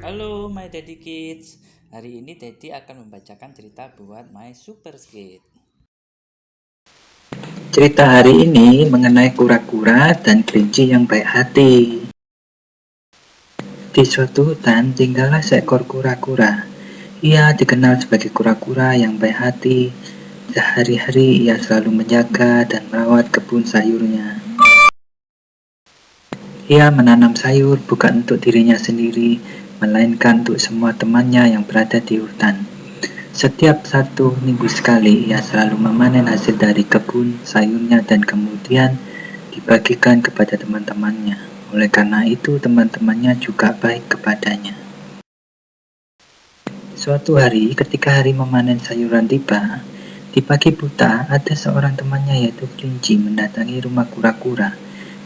Halo My Daddy Kids. Hari ini Daddy akan membacakan cerita buat My Super Kid. Cerita hari ini mengenai kura-kura dan kelinci yang baik hati. Di suatu hutan tinggallah seekor kura-kura. Ia dikenal sebagai kura-kura yang baik hati. Sehari-hari ia selalu menjaga dan merawat kebun sayurnya. Ia menanam sayur bukan untuk dirinya sendiri, melainkan untuk semua temannya yang berada di hutan. Setiap 1 minggu sekali ia selalu memanen hasil dari kebun sayurnya dan kemudian dibagikan kepada teman-temannya. Oleh karena itu teman-temannya juga baik kepadanya. Suatu hari ketika hari memanen sayuran tiba, di pagi buta ada seorang temannya yaitu kelinci mendatangi rumah kura-kura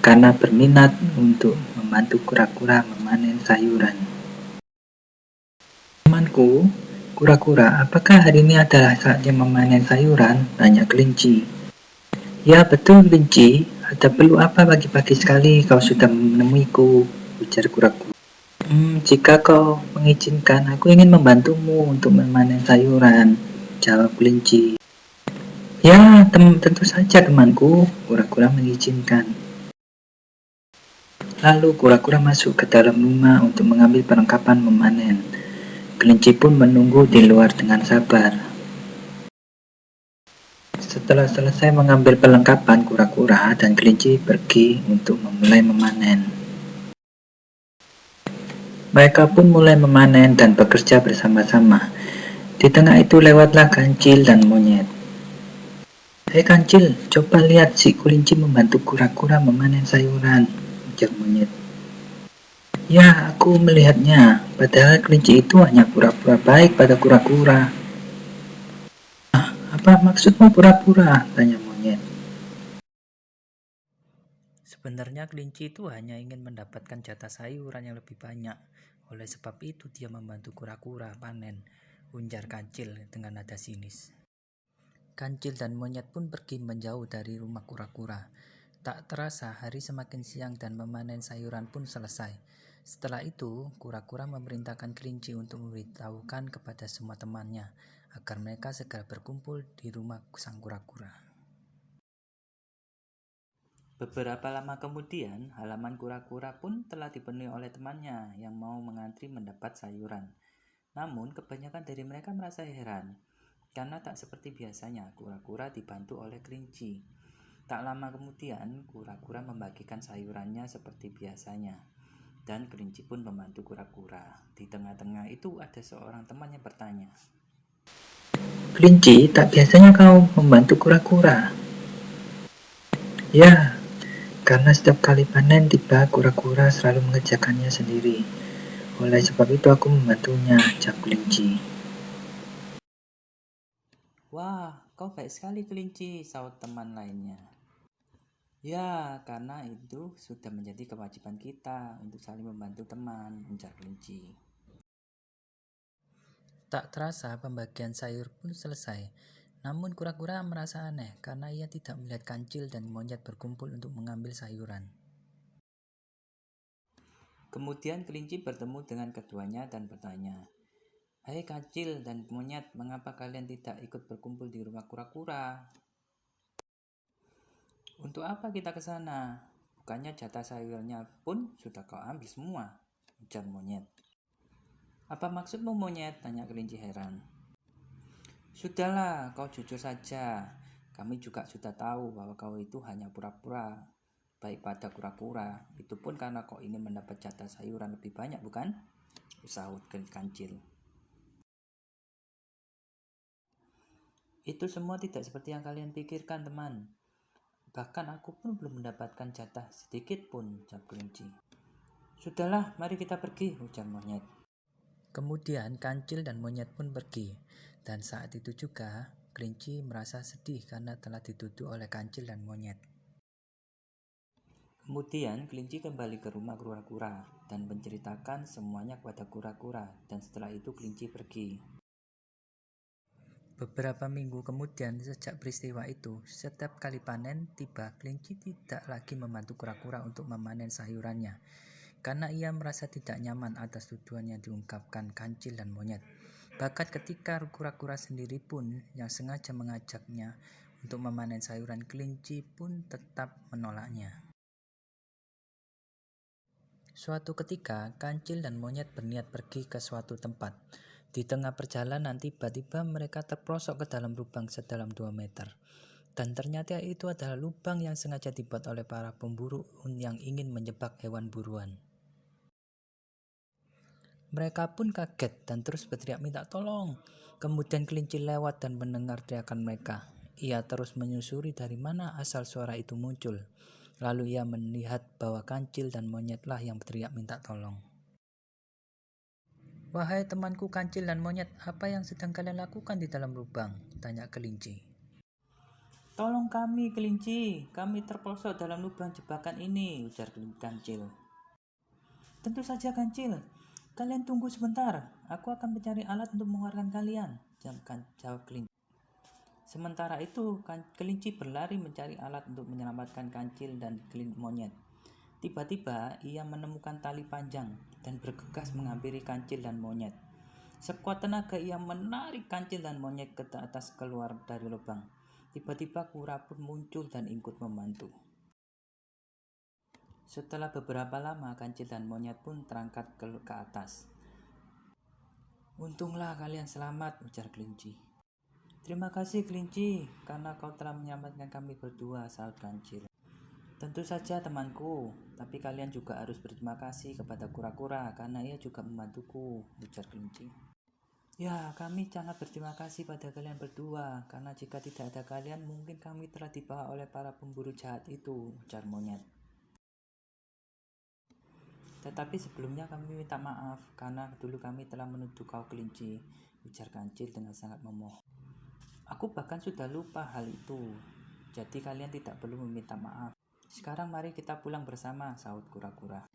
karena berminat untuk membantu kura-kura memanen sayuran. Temanku, kura-kura, apakah hari ini adalah saatnya memanen sayuran? Tanya kelinci. Ya betul kelinci, ada perlu apa pagi-pagi sekali kau sudah menemuiku? Ujar kura-kura. Jika kau mengizinkan, aku ingin membantumu untuk memanen sayuran, jawab kelinci. Ya, tentu saja temanku, kura-kura mengizinkan. Lalu kura-kura masuk ke dalam rumah untuk mengambil perlengkapan memanen. Kelinci pun menunggu di luar dengan sabar. Setelah selesai mengambil perlengkapan, kura-kura dan kelinci pergi untuk memulai memanen. Mereka pun mulai memanen dan bekerja bersama-sama. Di tengah itu lewatlah kancil dan monyet. Hei kancil, coba lihat si kelinci membantu kura-kura memanen sayuran, ujar monyet. Ya, aku melihatnya, padahal kelinci itu hanya pura-pura baik pada kura-kura. Apa maksudmu pura-pura? Tanya monyet. Sebenarnya kelinci itu hanya ingin mendapatkan jatah sayuran yang lebih banyak. Oleh sebab itu dia membantu kura-kura panen, ujar Kancil dengan nada sinis. Kancil dan monyet pun pergi menjauh dari rumah kura-kura. Tak terasa hari semakin siang dan memanen sayuran pun selesai. Setelah itu, kura-kura memerintahkan kelinci untuk memberitahukan kepada semua temannya agar mereka segera berkumpul di rumah sang kura-kura. Beberapa lama kemudian, halaman kura-kura pun telah dipenuhi oleh temannya yang mau mengantri mendapat sayuran. Namun, kebanyakan dari mereka merasa heran, karena tak seperti biasanya kura-kura dibantu oleh kelinci. Tak lama kemudian, kura-kura membagikan sayurannya seperti biasanya. Dan kelinci pun membantu kura-kura. Di tengah-tengah itu ada seorang teman yang bertanya. Kelinci, tak biasanya kau membantu kura-kura? Ya, karena setiap kali panen tiba, kura-kura selalu mengerjakannya sendiri. Oleh sebab itu aku membantunya, jawab kelinci. Wah, kau baik sekali kelinci, sahut teman lainnya. Ya, karena itu sudah menjadi kewajiban kita untuk saling membantu teman, ujar kelinci. Tak terasa pembagian sayur pun selesai. Namun kura-kura merasa aneh karena ia tidak melihat kancil dan monyet berkumpul untuk mengambil sayuran. Kemudian kelinci bertemu dengan keduanya dan bertanya, "Hai kancil dan monyet, mengapa kalian tidak ikut berkumpul di rumah kura-kura?" "Untuk apa kita ke sana? Bukannya jatah sayurnya pun sudah kau ambil semua," ujar monyet. "Apa maksudmu monyet?" tanya kelinci heran. "Sudahlah, kau jujur saja. Kami juga sudah tahu bahwa kau itu hanya pura-pura baik pada kura-kura. Itu pun karena kau ingin mendapat jatah sayuran lebih banyak, bukan?" sahut kancil. "Itu semua tidak seperti yang kalian pikirkan, teman. Bahkan aku pun belum mendapatkan jatah sedikit pun," jawab kelinci. "Sudahlah, mari kita pergi," ujar monyet. Kemudian kancil dan monyet pun pergi. Dan saat itu juga kelinci merasa sedih karena telah dituduh oleh kancil dan monyet. Kemudian kelinci kembali ke rumah kura-kura dan menceritakan semuanya kepada kura-kura, dan setelah itu kelinci pergi. Beberapa minggu kemudian sejak peristiwa itu, setiap kali panen tiba, kelinci tidak lagi membantu kura-kura untuk memanen sayurannya. karena ia merasa tidak nyaman atas tuduhan yang diungkapkan kancil dan monyet. Bahkan ketika kura-kura sendiri pun yang sengaja mengajaknya untuk memanen sayuran, kelinci pun tetap menolaknya. Suatu ketika, kancil dan monyet berniat pergi ke suatu tempat. Di tengah perjalanan, tiba-tiba mereka terperosok ke dalam lubang sedalam 2 meter. Dan ternyata itu adalah lubang yang sengaja dibuat oleh para pemburu yang ingin menjebak hewan buruan. Mereka pun kaget dan terus berteriak minta tolong. Kemudian kelinci lewat dan mendengar teriakan mereka. Ia terus menyusuri dari mana asal suara itu muncul. Lalu ia melihat bahwa kancil dan monyetlah yang berteriak minta tolong. "Wahai temanku kancil dan monyet, apa yang sedang kalian lakukan di dalam lubang?" tanya kelinci. "Tolong kami, kelinci. Kami terperosok dalam lubang jebakan ini," ujar kancil. "Tentu saja, kancil. Kalian tunggu sebentar. Aku akan mencari alat untuk mengeluarkan kalian," jawab kelinci. Sementara itu, kelinci berlari mencari alat untuk menyelamatkan kancil dan monyet. Tiba-tiba, ia menemukan tali panjang dan bergegas menghampiri kancil dan monyet. Sekuat tenaga, ia menarik kancil dan monyet ke atas keluar dari lubang. Tiba-tiba, kura pun muncul dan ikut membantu. Setelah beberapa lama, kancil dan monyet pun terangkat ke atas. "Untunglah kalian selamat," ujar kelinci. "Terima kasih, kelinci, karena kau telah menyelamatkan kami berdua," sahut kancil. "Tentu saja, temanku, tapi kalian juga harus berterima kasih kepada kura-kura karena ia juga membantuku," ujar kelinci. "Ya, kami sangat berterima kasih pada kalian berdua, karena jika tidak ada kalian mungkin kami telah dibawa oleh para pemburu jahat itu," ujar monyet. "Tetapi sebelumnya kami minta maaf karena dulu kami telah menuduh kau kelinci," ujar kancil dengan sangat memohon. "Aku bahkan sudah lupa hal itu, jadi kalian tidak perlu meminta maaf. Sekarang mari kita pulang bersama," sahut kura-kura.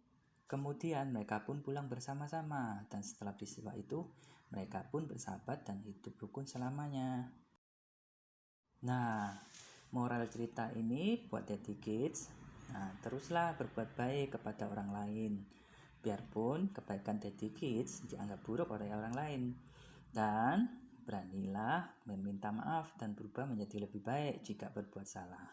Kemudian mereka pun pulang bersama-sama, dan setelah peristiwa itu mereka pun bersahabat dan hidup rukun selamanya. Nah, moral cerita ini buat Daddy Kids. Nah, teruslah berbuat baik kepada orang lain, biarpun kebaikan Daddy Kids dianggap buruk oleh orang lain. Dan beranilah meminta maaf dan berubah menjadi lebih baik jika berbuat salah.